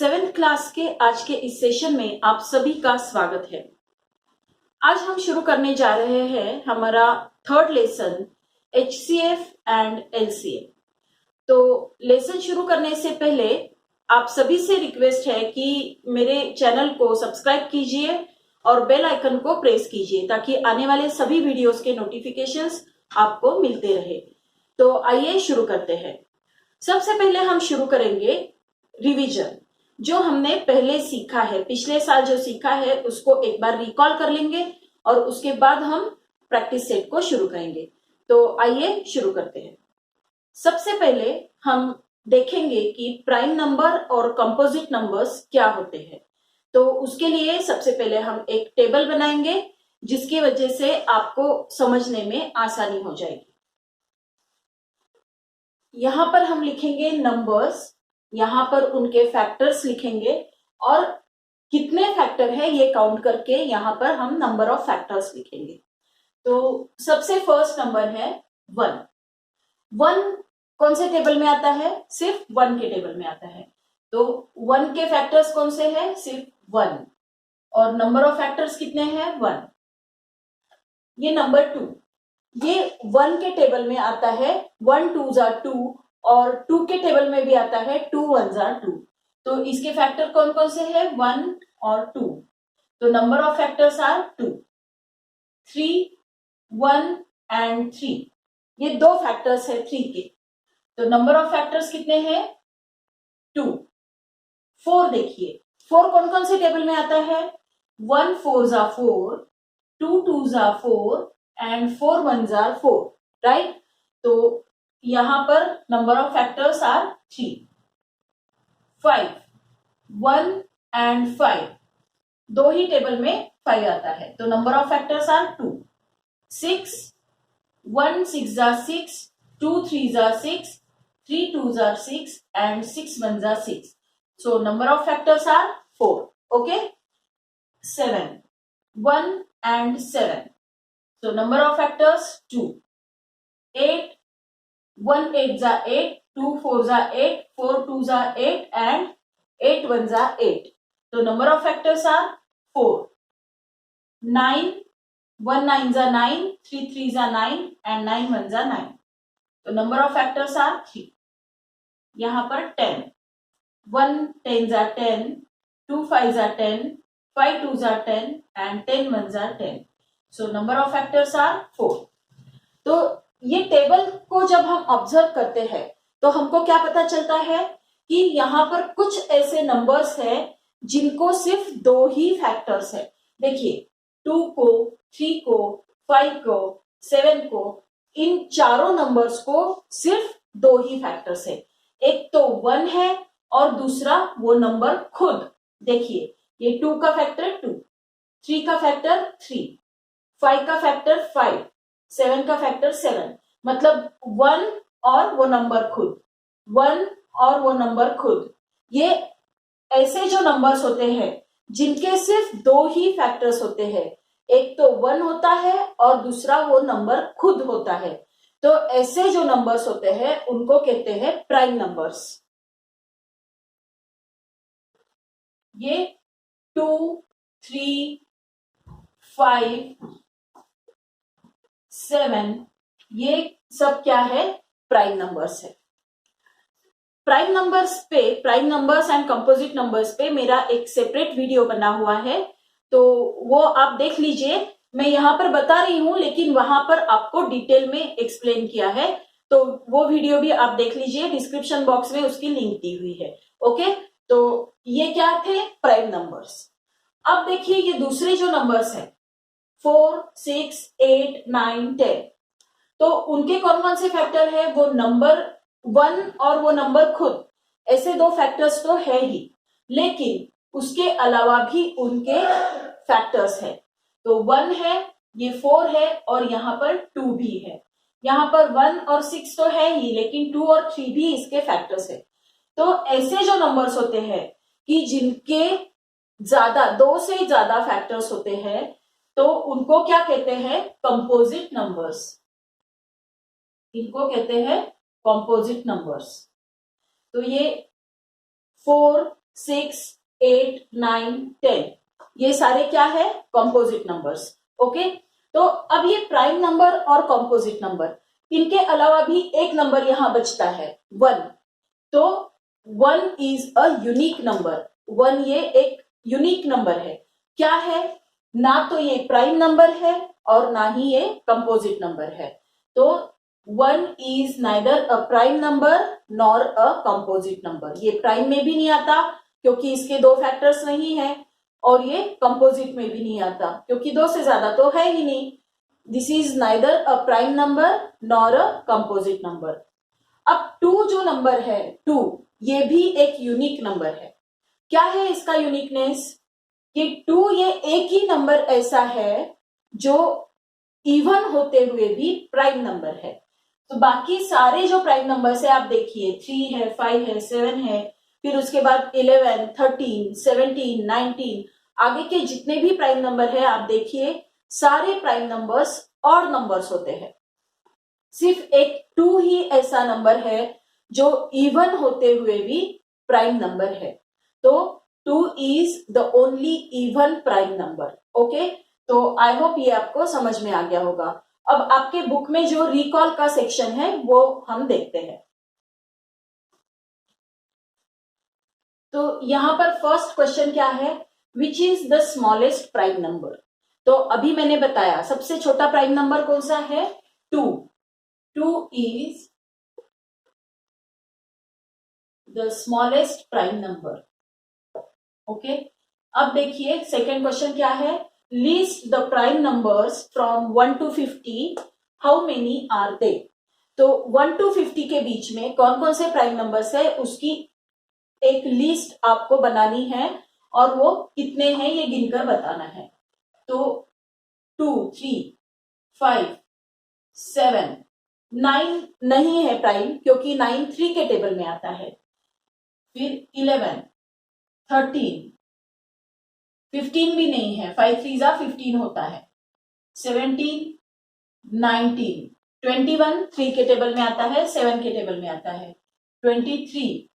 7th class के आज के इस सेशन में आप सभी का स्वागत है। आज हम शुरू करने जा रहे हैं हमारा third lesson HCF and LCM। तो लेसन शुरू करने से पहले आप सभी से रिक्वेस्ट है कि मेरे चैनल को सब्सक्राइब कीजिए और बेल आइकन को प्रेस कीजिए ताकि आने वाले सभी वीडियोस के नोटिफिकेशंस आपको मिलते रहे। तो आइए शुरू करते हैं। सबसे पहले हम शुरू करेंगे रिवीजन। जो हमने पहले सीखा है, पिछले साल जो सीखा है उसको एक बार रिकॉल कर लेंगे और उसके बाद हम प्रैक्टिस सेट को शुरू करेंगे। तो आइए शुरू करते हैं। सबसे पहले हम देखेंगे कि प्राइम नंबर और कंपोजिट नंबर्स क्या होते हैं। तो उसके लिए सबसे पहले हम एक टेबल बनाएंगे जिसकी वजह से आपको समझने में आसानी हो जाएगी। यहां पर हम लिखेंगे नंबर्स, यहां पर उनके फैक्टर्स लिखेंगे और कितने फैक्टर है ये काउंट करके यहां पर हम नंबर ऑफ फैक्टर्स लिखेंगे। तो सबसे फर्स्ट नंबर है 1। 1 कौन से टेबल में आता है? सिर्फ 1 के टेबल में आता है। तो 1 के फैक्टर्स कौन से हैं? सिर्फ 1। और नंबर ऑफ फैक्टर्स कितने हैं? 1। ये नंबर 2, ये 1 के टेबल में आता है। 1 2 जा 2 और 2 के टेबल में भी आता है 2 1 जा 2। तो इसके फैक्टर कौन कौन से हैं? 1 और 2। तो number of factors are 2। 3 1 and 3, ये दो फैक्टर्स है 3 के। तो नंबर ऑफ फैक्टर्स कितने हैं? 2। 4 देखिए, 4 कौन कौन से टेबल में आता है? 1 4 जा 4, 2 2 जा 4 एंड 4 1 जा 4, राइट? तो यहां पर number of factors are 3। 5 1 and 5, दो ही टेबल में 5 आता है। तो नंबर ऑफ फैक्टर्स आर 2। 6 1 6 जा 6, 2 3 जा 6, 3 2 जा 6 एंड 6 1 जा 6। So number of factors are 4. Okay. 7 1 and 7. So number of factors 2. 8 1 8 जा 8, 2 4 जा 8, 4 2 जा 8 and 8 1 जा 8. So number of factors are 4. 9 1 9 जा 9, 3 3 जा 9 and 9 1 जा 9. तो number of factors are 3. यहां पर 10 1 10 जा 10, 2 5 जा 10, 5 2 जा 10 and 10 1 जा 10. So number of factors are 4. तो ये टेबल को जब हम ऑब्जर्व करते हैं तो हमको क्या पता चलता है कि यहाँ पर कुछ ऐसे नंबर्स हैं जिनको सिर्फ 2 ही फैक्टर्स है। देखिए 2 को, 3 को, 5 को, 7 को, इन चारों नंबर्स को सिर्फ 2 ही फैक्टर्स है। एक तो 1 है और दूसरा वो नंबर खुद। देखिए ये 2 का फैक्टर 2, 3 का फैक्टर 3, 5 का फैक्टर 5, 7 का फैक्टर 7। मतलब 1 और वो नंबर खुद, 1 और वो नंबर खुद। ये ऐसे जो नंबर्स होते हैं जिनके सिर्फ 2 ही फैक्टर्स होते हैं, एक तो 1 होता है और दूसरा वो नंबर खुद होता है। तो ऐसे जो नंबर्स होते हैं उनको कहते हैं प्राइम नंबर्स। ये 2 3 5 7, ये सब क्या है? प्राइम नंबर्स है। प्राइम नंबर्स पे, prime numbers and composite numbers पे मेरा एक सेपरेट वीडियो बना हुआ है, तो वो आप देख लीजिए। मैं यहाँ पर बता रही हूं लेकिन वहां पर आपको डिटेल में एक्सप्लेन किया है, तो वो वीडियो भी आप देख लीजिए। डिस्क्रिप्शन बॉक्स में उसकी लिंक दी हुई है। ओके, तो ये क्या थे? Prime numbers. अब देखिए ये दूसरे जो नंबर्स है 4 6 8 9 10, तो उनके कौन कौन से फैक्टर है? वो नंबर 1 और वो नंबर खुद, ऐसे 2 फैक्टर्स तो है ही, लेकिन उसके अलावा भी उनके फैक्टर्स है। तो 1 है, ये 4 है और यहाँ पर 2 भी है। यहाँ पर 1 और 6 तो है ही, लेकिन 2 और 3 भी इसके फैक्टर्स है। तो ऐसे जो नंबर्स होते हैं कि जिनके ज्यादा, 2 से ज्यादा फैक्टर्स होते हैं, तो उनको क्या कहते हैं? Composite numbers. इनको कहते हैं कंपोजिट नंबर्स। तो ये 4 6, 8, 9, 10 ये सारे क्या है? Composite numbers. ओके, तो अब ये प्राइम नंबर और कॉम्पोजिट नंबर, इनके अलावा भी एक नंबर यहां बचता है 1। तो 1 इज अ यूनिक नंबर। 1 ये एक यूनिक नंबर है। क्या है? ना तो ये प्राइम नंबर है और ना ही ये कंपोजिट नंबर है। तो 1 is neither a prime number nor a composite number. ये प्राइम में भी नहीं आता क्योंकि इसके 2 फैक्टर्स नहीं है, और ये कंपोजिट में भी नहीं आता क्योंकि 2 से ज्यादा तो है ही नहीं। This is neither a prime number nor a composite number. अब 2 जो नंबर है 2, ये भी एक यूनिक नंबर है। क्या है इसका यूनिकनेस? कि 2 ये एक ही नंबर ऐसा है जो इवन होते हुए भी प्राइम नंबर है। तो बाकी सारे जो प्राइम नंबर्स है आप देखिए 3 है, 5 है, 7 है, फिर उसके बाद 11, 13, 17, 19, आगे के जितने भी प्राइम नंबर है आप देखिए सारे प्राइम नंबर्स ऑड नंबर्स होते हैं। सिर्फ एक 2 ही ऐसा नंबर है जो इवन होते हुए भी प्राइम नंबर है। तो 2 is the only even prime number. Okay, तो आई होप ये आपको समझ में आ गया होगा। अब आपके बुक में जो रिकॉल का सेक्शन है वो हम देखते हैं। तो यहां पर फर्स्ट क्वेश्चन क्या है? Which is the smallest prime number? तो अभी मैंने बताया सबसे छोटा प्राइम नंबर कौन सा है? 2। 2 is the smallest prime number. ओके, अब देखिए सेकेंड क्वेश्चन क्या है? List the prime numbers from 1 to 50, how many are they? तो 1 to 50 के बीच में कौन कौन से प्राइम नंबर्स है उसकी एक लिस्ट आपको बनानी है और वो कितने हैं ये गिनकर बताना है। तो 2, 3, 5, 7, 9 नहीं है प्राइम क्योंकि 9 3 के टेबल में आता है। फिर 11, 13, 15 भी नहीं है, 5 3 15 होता है। 17, 19, 21 3 के टेबल में आता है, 7 के टेबल में आता है। 23,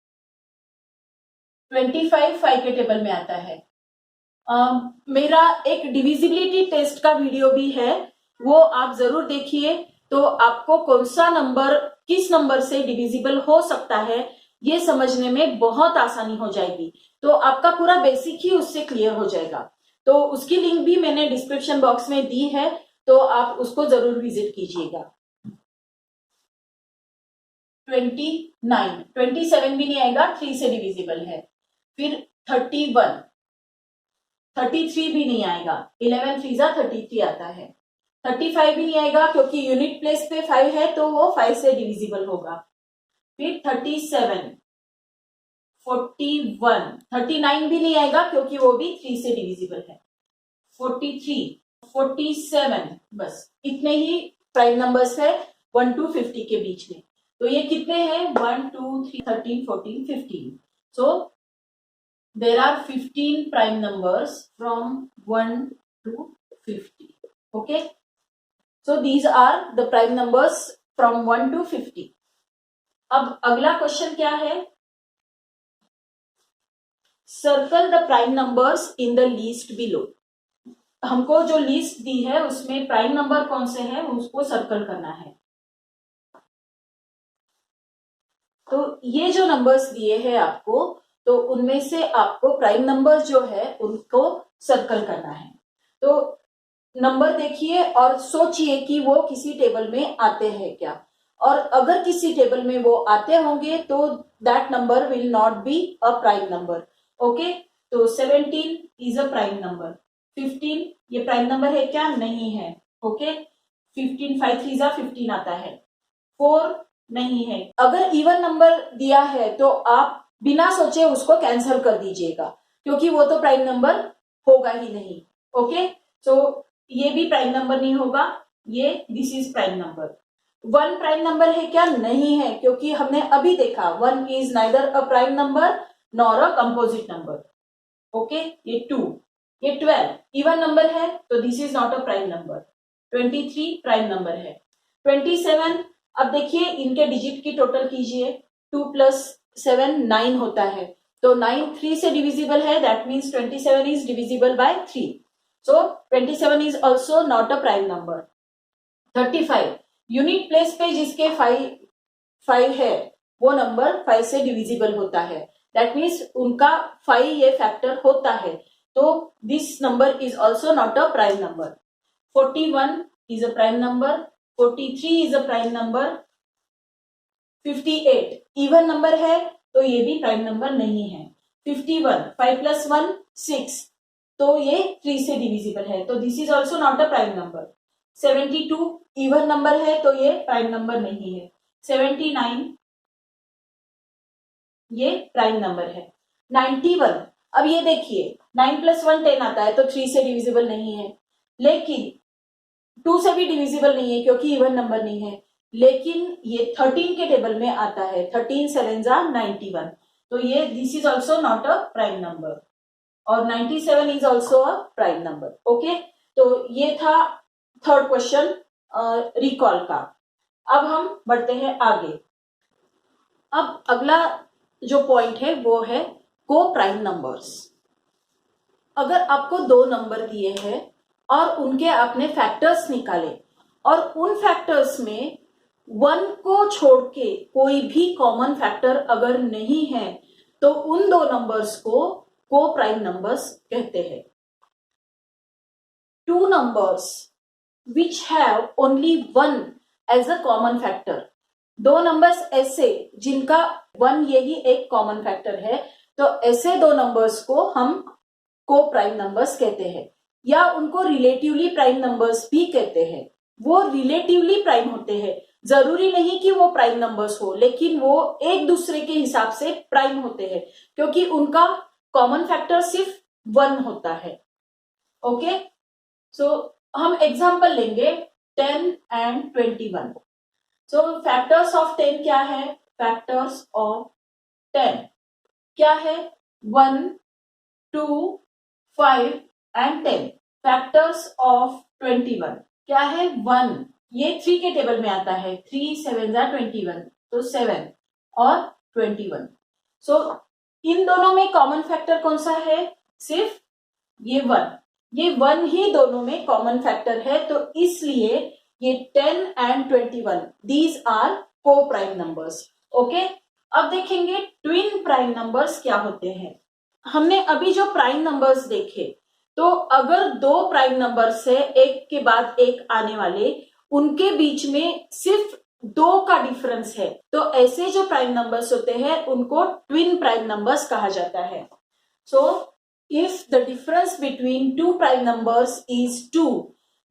25 5 के टेबल में आता है। मेरा एक डिविजिबिलिटी टेस्ट का वीडियो भी है, वो आप जरूर देखिए। तो आपको कौन सा नंबर किस नंबर से डिविजिबल हो सकता है ये समझने में बहुत आसानी हो जाएगी। तो आपका पूरा बेसिक ही उससे क्लियर हो जाएगा। तो उसकी लिंक भी मैंने डिस्क्रिप्शन बॉक्स में दी है, तो आप उसको जरूर विजिट कीजिएगा। 29, 27 भी नहीं आएगा, 3 से डिविजिबल है। फिर 31, 33 भी नहीं आएगा, 11 3 33 आता है। 35 भी नहीं आएगा क्योंकि यूनिट प्लेस पे 5 है तो वो 5 से डिविजिबल होगा। फिर 37, 41, 39 भी नहीं आएगा क्योंकि वो भी 3 से डिविजिबल है। 43, 47, बस इतने ही प्राइम नंबर्स है 1 to 50 के बीच में। तो ये कितने हैं? 1 2 3 13 14 15। सो there are 15 prime numbers from 1 to 50. Okay, so these are the prime numbers from 1 to 50. अब अगला क्वेश्चन क्या है? Circle the prime numbers in the list below. हमको जो लिस्ट दी है उसमें प्राइम नंबर कौन से हैं उसको सर्कल करना है। तो ये जो नंबर्स दिए हैं आपको, तो उनमें से आपको प्राइम नंबर जो है उनको सर्कल करना है। तो नंबर देखिए और सोचिए कि वो किसी टेबल में आते हैं क्या, और अगर किसी टेबल में वो आते होंगे तो that number will not be a prime number. Okay, तो 17 इज अ प्राइम नंबर। 15 ये प्राइम नंबर है क्या? नहीं है। ओके, 15 5 3 15 आता है। 4 नहीं है। अगर इवन नंबर दिया है तो आप बिना सोचे उसको कैंसिल कर दीजिएगा क्योंकि वो तो प्राइम नंबर होगा ही नहीं। ओके, सो ये भी प्राइम नंबर नहीं होगा, ये this is prime number. 1 prime number है क्या? नहीं है क्योंकि हमने अभी देखा 1 is neither a prime number nor a composite number. Okay, ये 2, ये 12 इवन नंबर है तो this is not a prime number. 23 prime number है। 27, अब देखिए इनके डिजिट की टोटल कीजिए, 2 + 7 9 होता है। तो 9 3 से डिविजिबल है, that means 27 is divisible by 3. So 27 is also not a prime number. 35 unit place पे जिसके 5 है वो नंबर 5 से डिविजिबल होता है, दैट मीन्स उनका 5 ये फैक्टर होता है, तो this number is also not a prime number. 41 is a prime number, 43 is a prime number, 58 even number है तो ये भी प्राइम नंबर नहीं है. 51 5 plus 1 6, तो ये 3 से डिविजिबल है, तो this is also not a prime number. 72 even number है तो ये प्राइम नंबर नहीं है. 79 ये प्राइम नंबर है. 91 अब ये देखिए 9 plus 1 10 आता है तो 3 से डिविजिबल नहीं है, लेकिन 2 से भी डिविजिबल नहीं है क्योंकि इवन नंबर नहीं है, लेकिन ये 13 के टेबल में आता है. 13 7 जा 91, तो ये this is also not a prime number. और 97 is also a prime number. Okay, तो ये था थर्ड क्वेश्चन रिकॉल का. अब हम बढ़ते हैं आगे. अब अगला जो पॉइंट है वो है को प्राइम नंबर्स. अगर आपको दो नंबर दिए हैं और उनके आपने फैक्टर्स निकाले और उन फैक्टर्स में 1 को छोड़ के कोई भी कॉमन फैक्टर अगर नहीं है तो उन दो नंबर्स को प्राइम नंबर्स कहते हैं. Two numbers which have only 1 as a common factor, दो नंबर्स ऐसे जिनका 1 यही एक कॉमन फैक्टर है, तो ऐसे दो नंबर्स को हम को प्राइम नंबर्स कहते हैं, या उनको रिलेटिवली प्राइम नंबर्स भी कहते हैं. वो रिलेटिवली प्राइम होते हैं, जरूरी नहीं कि वो प्राइम नंबर्स हो, लेकिन वो एक दूसरे के हिसाब से प्राइम होते हैं क्योंकि उनका कॉमन फैक्टर सिर्फ 1 होता है. ओके, सो हम एग्जांपल लेंगे 10 एंड 21. सो फैक्टर्स ऑफ 10 क्या है? फैक्टर्स ऑफ 10 क्या है? 1 2 5 एंड 10. फैक्टर्स ऑफ 21 क्या है? 1, ये 3 के टेबल में आता है. 3 7 जा 21, तो 7 और 21. सो इन दोनों में कॉमन फैक्टर कौन सा है? सिर्फ ये 1. ये 1 ही दोनों में कॉमन फैक्टर है, तो इसलिए ये 10 एंड 21 दीज आर को प्राइम नंबर्स. ओके, अब देखेंगे ट्विन प्राइम नंबर्स क्या होते हैं. हमने अभी जो प्राइम नंबर्स देखे, तो अगर दो प्राइम नंबर्स है एक के बाद एक आने वाले, उनके बीच में सिर्फ 2 का डिफरेंस है, तो ऐसे जो प्राइम नंबर्स होते हैं उनको ट्विन प्राइम नंबर्स कहा जाता है. So if the difference between 2 prime numbers is 2,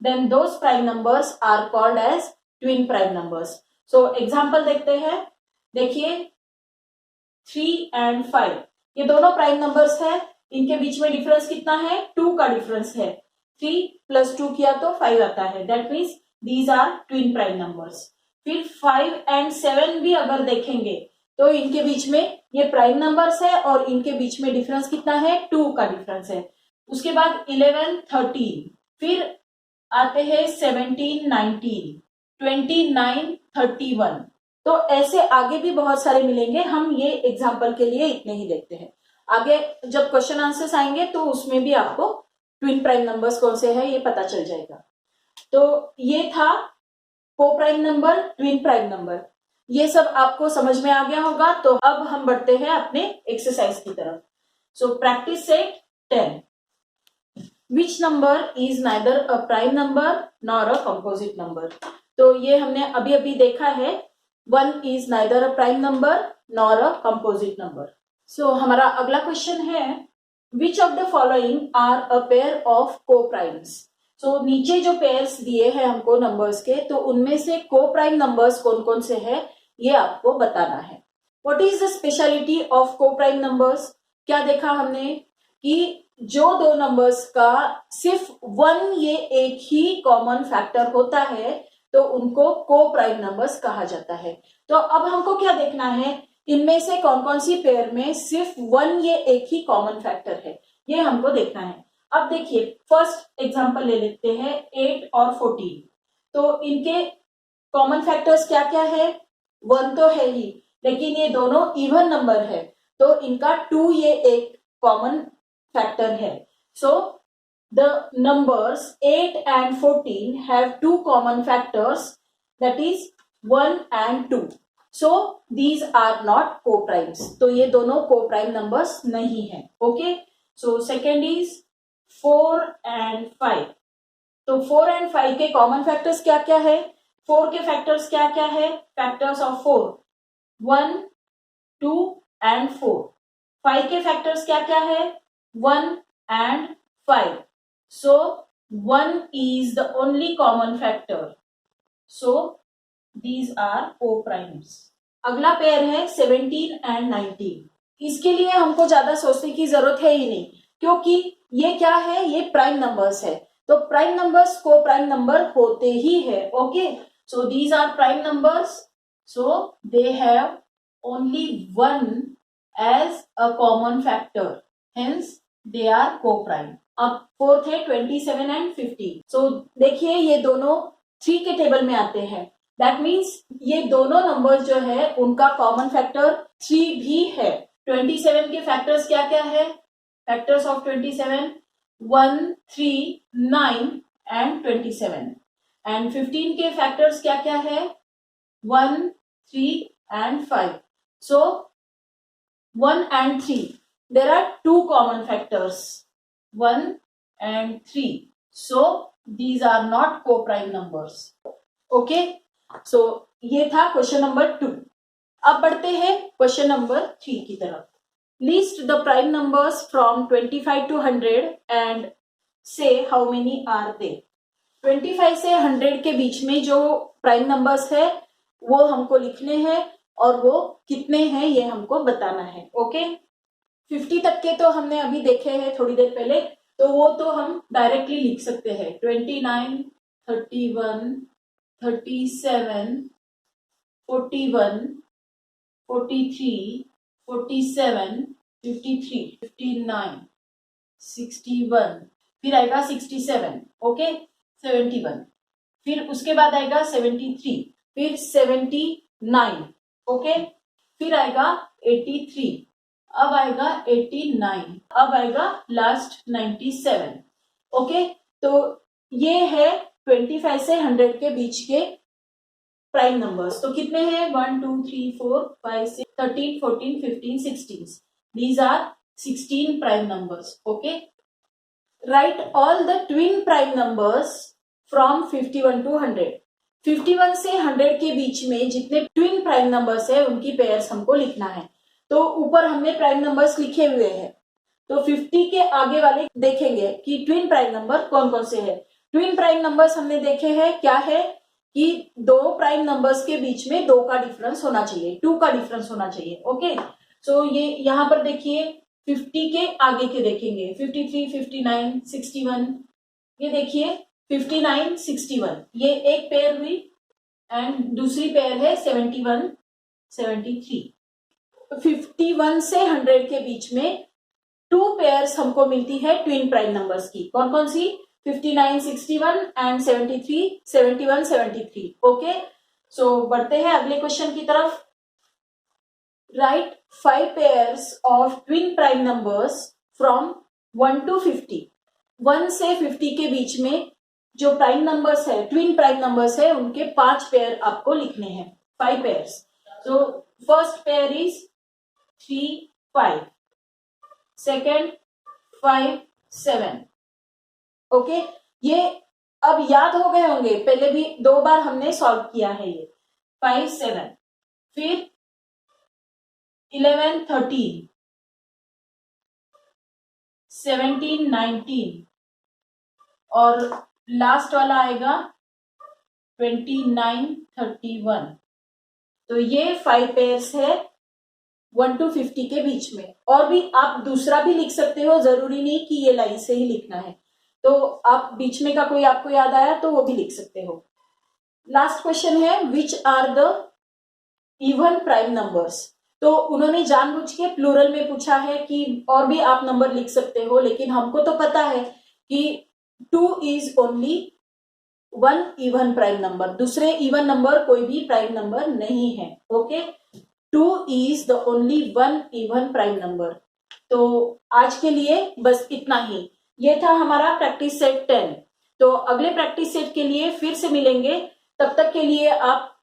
then those prime numbers are called as twin prime numbers. So example देखते हैं. देखिए 3 एंड 5 ये दोनों प्राइम नंबर्स है, इनके बीच में डिफरेंस कितना है? 2 का डिफरेंस है. 3 प्लस 2 किया तो 5 आता है, that means these are twin prime numbers. फिर 5 एंड 7 भी अगर देखेंगे तो इनके बीच में ये प्राइम नंबर्स है और इनके बीच में डिफरेंस कितना है? 2 का डिफरेंस है. उसके बाद 11 13, फिर आते हैं 17 19 29 31. तो ऐसे आगे भी बहुत सारे मिलेंगे, हम ये एग्जाम्पल के लिए इतने ही देखते हैं. आगे जब क्वेश्चन आंसर्स आएंगे तो उसमें भी आपको ट्विन प्राइम नंबर्स कौन से हैं ये पता चल जाएगा. तो ये था को prime number, twin prime number, ये सब आपको समझ में आ गया होगा. तो अब हम बढ़ते हैं अपने एक्सरसाइज की तरफ. So practice set 10. Which number is neither a prime number nor a composite number. तो ये हमने अभी अभी देखा है, 1 is neither a prime number nor a composite number. So हमारा अगला क्वेश्चन है, which of the following are a pair of co-primes. So नीचे जो पेयर्स दिए हैं हमको नंबर्स के, तो उनमें से को-प्राइम नंबर्स कौन कौन से हैं ये आपको बताना है. What is the speciality of co-prime numbers? क्या देखा हमने कि जो दो नंबर्स का सिर्फ 1 ये एक ही कॉमन फैक्टर होता है तो उनको को प्राइम नंबर्स कहा जाता है. तो अब हमको क्या देखना है, इनमें से कौन कौन सी पेयर में सिर्फ 1 ये एक ही कॉमन फैक्टर है, ये हमको देखना है. अब देखिए फर्स्ट एग्जांपल ले लेते हैं 8 और 14. तो इनके कॉमन फैक्टर्स क्या क्या है? 1 तो है ही, लेकिन ये दोनों इवन नंबर है, तो इनका 2 ये एक कॉमन फैक्टर है. So the numbers 8 and 14 have 2 common factors, that is 1 and 2. So these are not co-primes. तो ये दोनों co-prime numbers नहीं है. Okay. So second is 4 and 5. तो 4 and 5 के कॉमन फैक्टर्स क्या क्या है? 4 के फैक्टर्स क्या क्या है? Factors of 4 1, 2 and 4. 5 के फैक्टर्स क्या क्या है? 1 and 5. So 1 is the only common factor. So these are co-primes. अगला पेयर है 17 and 19. इसके लिए हमको ज्यादा सोचने की जरूरत है ही नहीं, क्योंकि ये क्या है? ये प्राइम नंबर्स है. तो प्राइम नंबर्स को प्राइम नंबर होते ही है. Okay, so these are prime numbers, so they have only 1 as a common factor, hence they are coprime. अब फोर्थ है 27 एंड 15. सो देखिए ये दोनों 3 के टेबल में आते हैं. दैट मीन्स ये दोनों नंबर्स जो है उनका कॉमन फैक्टर 3 भी है. 27 के फैक्टर्स क्या क्या है? Factors of 27 1, 3, 9 and 27. एंड 15 के फैक्टर्स क्या क्या है? 1, 3 and 5. So 1 and 3, there are 2 common factors, 1 and 3. So these are not co-prime numbers. Okay, so ये था क्वेश्चन नंबर 2. अब बढ़ते हैं क्वेश्चन नंबर 3 की तरफ. List the prime numbers from 25 to 100 and say how many are they. 25 से 100 के बीच में जो प्राइम नंबर्स है वो हमको लिखने हैं और वो कितने हैं ये हमको बताना है. ओके, 50 तक के तो हमने अभी देखे हैं थोड़ी देर पहले, तो वो तो हम डायरेक्टली लिख सकते हैं. 29, 31, 37, 41, 43, 47, 53, 59, 61, फिर आएगा 67. ओके, 71, फिर उसके बाद आएगा 73, फिर 79. ओके, फिर आएगा 83, अब आएगा 89, अब आएगा लास्ट 97. ओके, तो ये है 25 से 100 के बीच के प्राइम नंबर्स. तो कितने हैं? 1, 2, 3, 4, 5, 6, 13, 14, 15, 16. These are 16 prime numbers. Okay. Write all the twin prime numbers from 51 to 100. 51 से 100 के बीच में जितने ट्विन प्राइम नंबर्स है उनकी पेयर्स हमको लिखना है. तो ऊपर हमने प्राइम नंबर्स लिखे हुए हैं, तो 50 के आगे वाले देखेंगे कि ट्विन प्राइम नंबर कौन कौन से है. ट्विन प्राइम नंबर्स हमने देखे हैं क्या है कि 2 प्राइम नंबर्स के बीच में 2 का डिफरेंस होना चाहिए, 2 का डिफरेंस होना चाहिए. ओके, सो ये यहां पर देखिए 50 के आगे के देखेंगे 53, 59, 61. ये देखिए 59, 61, ये एक पेयर हुई एंड दूसरी पेयर है 71, 73. 51 से 100 के बीच में 2 पेयर्स हमको मिलती है ट्विन प्राइम नंबर्स की. कौन कौन सी? 59, 61 एंड 73, 71, 73. ओके, सो बढ़ते हैं अगले क्वेश्चन की तरफ. Write 5 pairs of twin prime numbers from 1 to 50. 1 से 50 के बीच में जो प्राइम नंबर्स है, ट्विन प्राइम नंबर्स है, उनके 5 पेयर आपको लिखने हैं. 5 pairs. So first pair is 3, 5. Second 5, 7. Okay, ये अब याद हो गए होंगे, पहले भी 2 बार हमने सॉल्व किया है ये. 5, 7, फिर 11, 13, 17, 19 और लास्ट वाला आएगा 29, 31. तो ये 5 पेयर्स है 1 to 50 के बीच में. और भी आप दूसरा भी लिख सकते हो, जरूरी नहीं कि ये लाइन से ही लिखना है. तो आप बीच में का कोई आपको याद आया तो वो भी लिख सकते हो. लास्ट क्वेश्चन है which are the even prime numbers. तो उन्होंने जानबूझ के प्लूरल में पूछा है कि और भी आप नंबर लिख सकते हो, लेकिन हमको तो पता है कि 2 is only 1 even prime number. दूसरे इवन नंबर कोई भी प्राइम नंबर नहीं है. Okay, 2 is the only one even prime number। तो आज के लिए बस इतना ही। ये था हमारा प्रैक्टिस सेट 10। तो अगले प्रैक्टिस सेट के लिए फिर से मिलेंगे। तब तक के लिए आप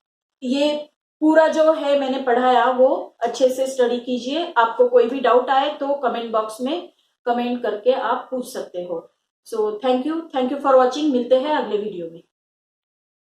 ये पूरा जो है मैंने पढ़ाया वो अच्छे से स्टडी कीजिए। आपको कोई भी डाउट आए तो कमेंट बॉक्स में कमेंट करके आप पूछ सकते हो। So thank you for watching. मिलते हैं अगले वीडियो में।